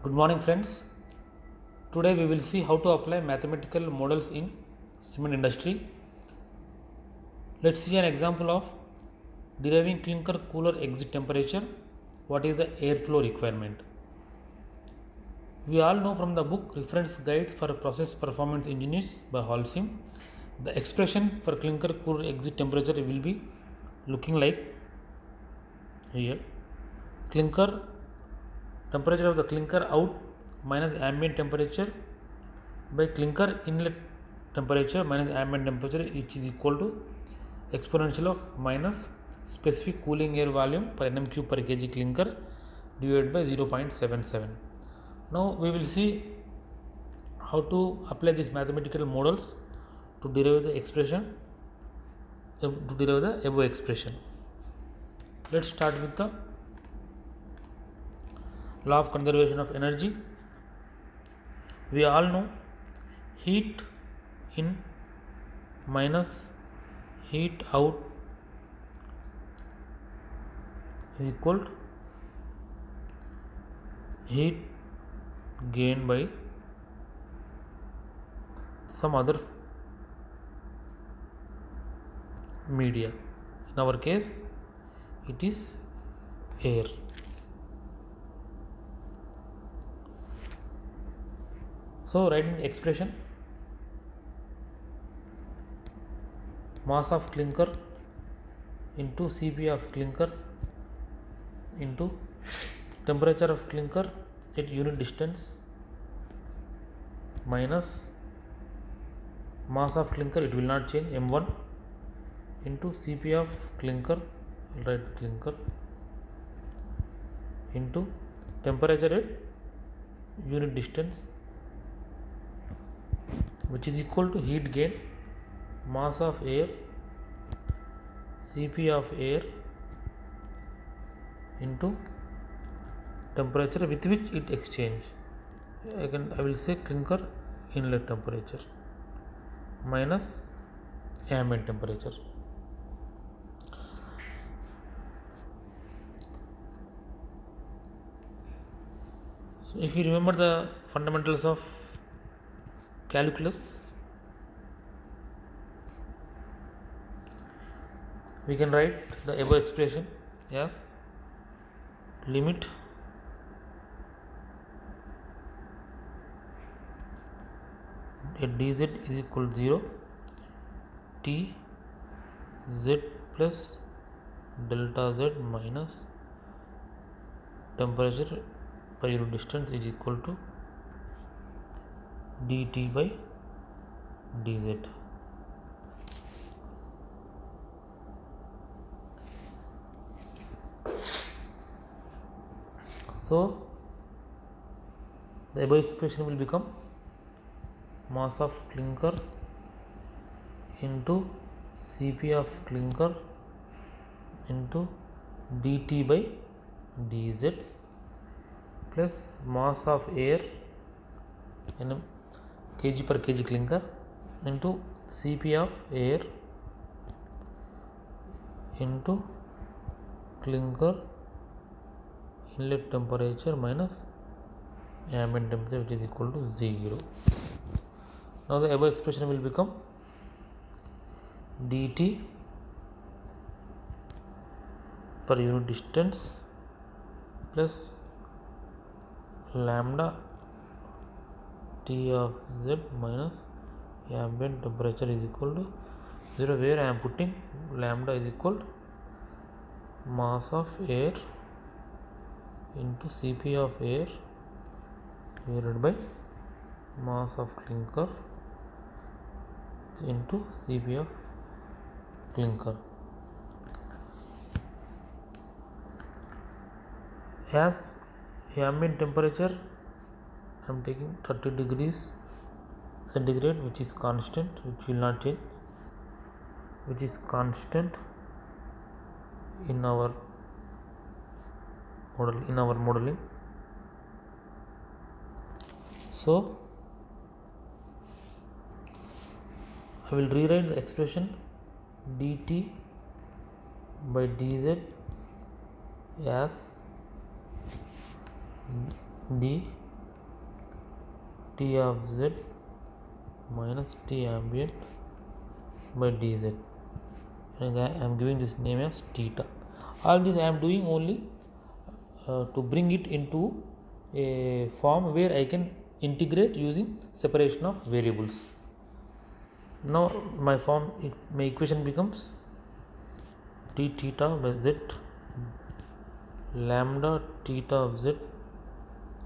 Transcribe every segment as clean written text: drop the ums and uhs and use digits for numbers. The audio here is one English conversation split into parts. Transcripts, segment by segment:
Good morning, friends. Today we will see how to apply mathematical models in cement industry. Let's see an example of deriving clinker cooler exit temperature. What is the airflow requirement? We all know from the book Reference Guide for Process Performance Engineers by Holcim, the expression for clinker cooler exit temperature will be looking like here. Clinker temperature of the clinker out minus ambient temperature by clinker inlet temperature minus ambient temperature, which is equal to exponential of minus specific cooling air volume per nm cube per kg clinker divided by 0.77. Now we will see how to apply these mathematical models to derive the expression, to derive the above expression. Let's start with the law of conservation of energy. We all know heat in minus heat out is equal to heat gained by some other media. In our case, it is air. So, writing the expression, mass of clinker into Cp of clinker into temperature of clinker at unit distance minus mass of clinker, it will not change, m1 into Cp of clinker, write the clinker, into temperature at unit distance, which is equal to heat gain mass of air Cp of air into temperature with which it exchange. Again I will say clinker inlet temperature minus ambient temperature. So if you remember the fundamentals of calculus, we can write the above expression as limit at dz is equal to 0 t z plus delta z minus temperature per unit distance is equal to dt by dz. So the above expression will become mass of clinker into Cp of clinker into dt by dz plus mass of air in kg per kg clinker into Cp of air into clinker inlet temperature minus ambient temperature, which is equal to 0. Now the above expression will become dt per unit distance plus lambda T of z minus ambient temperature is equal to 0, where I am putting lambda is equal to mass of air into Cp of air divided by mass of clinker into Cp of clinker. As ambient temperature I am taking 30 degrees centigrade, which is constant, which will not change, which is constant in our modeling. So I will rewrite the expression dt by dz as d T of z minus T ambient by dz, and I am giving this name as theta. All this I am doing only to bring it into a form where I can integrate using separation of variables. Now my equation becomes d theta by z lambda theta of z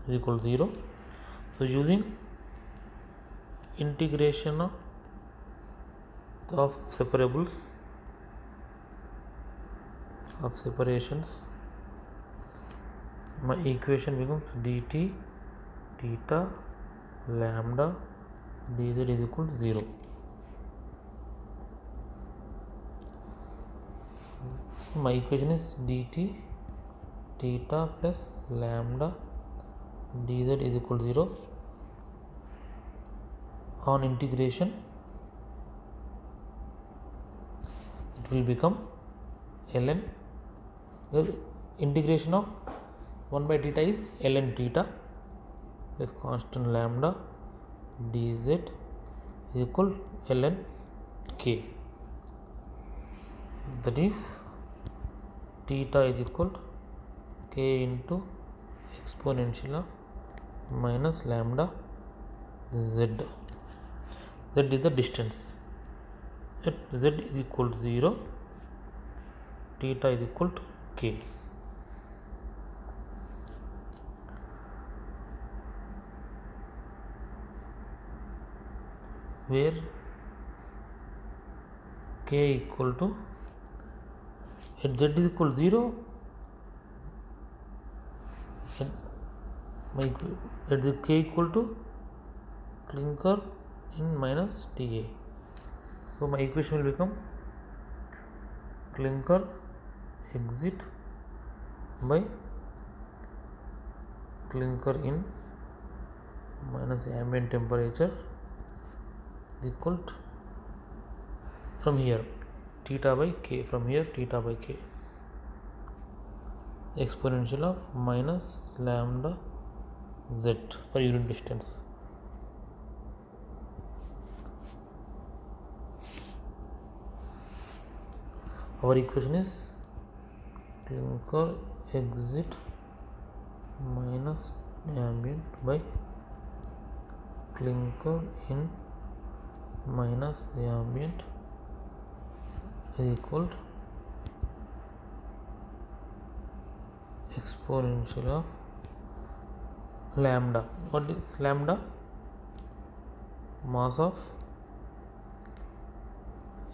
is equal to 0. So using integration of separables of separations, my equation becomes dt theta lambda dz is equal to 0. So my equation is dt theta plus lambda dz is equal to 0. On integration it will become ln, integration of 1 by theta is ln theta plus constant lambda dz is equal to ln k, that is theta is equal to k into exponential of minus lambda z. Z is the distance. At z is equal to 0, theta is equal to k. Where k equal to, at z is equal to 0, at the k equal to Clinker in minus Ta. So my equation will become Clinker exit by Clinker in minus ambient temperature is equal to, from here theta by k, from here theta by k, exponential of minus lambda z per unit distance. Our equation is Clinker exit minus ambient by Clinker in minus ambient is equal to exponential of lambda. What is lambda? Mass of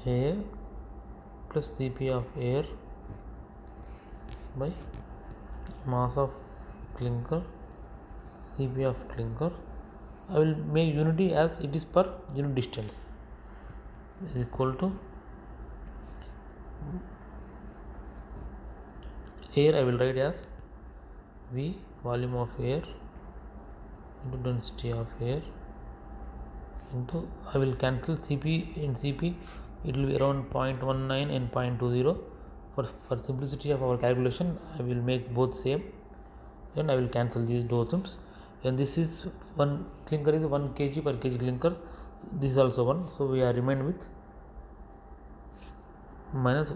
air plus Cp of air by mass of clinker, Cp of clinker. I will make unity as it is per unit distance, is equal to air. I will write as V volume of air into density of air into, I will cancel Cp and Cp, it will be around 0.19 and 0.20. For simplicity of our calculation I will make both same, and I will cancel these two terms. And this is one clinker is 1 kg per kg clinker, this is also 1, so we are remained with minus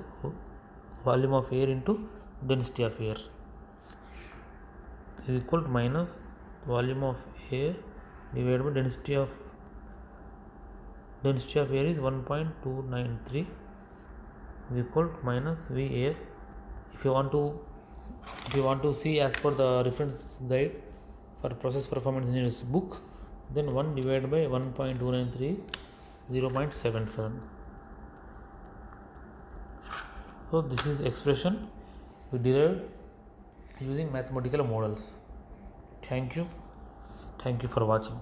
volume of air into density of air is equal to minus volume of air divided by density of air is 1.293 is equal to minus V air. If you want to see as per the reference guide for process performance engineers book, then 1 divided by 1.293 is 0.77. So this is the expression we derived using mathematical models. Thank you for watching.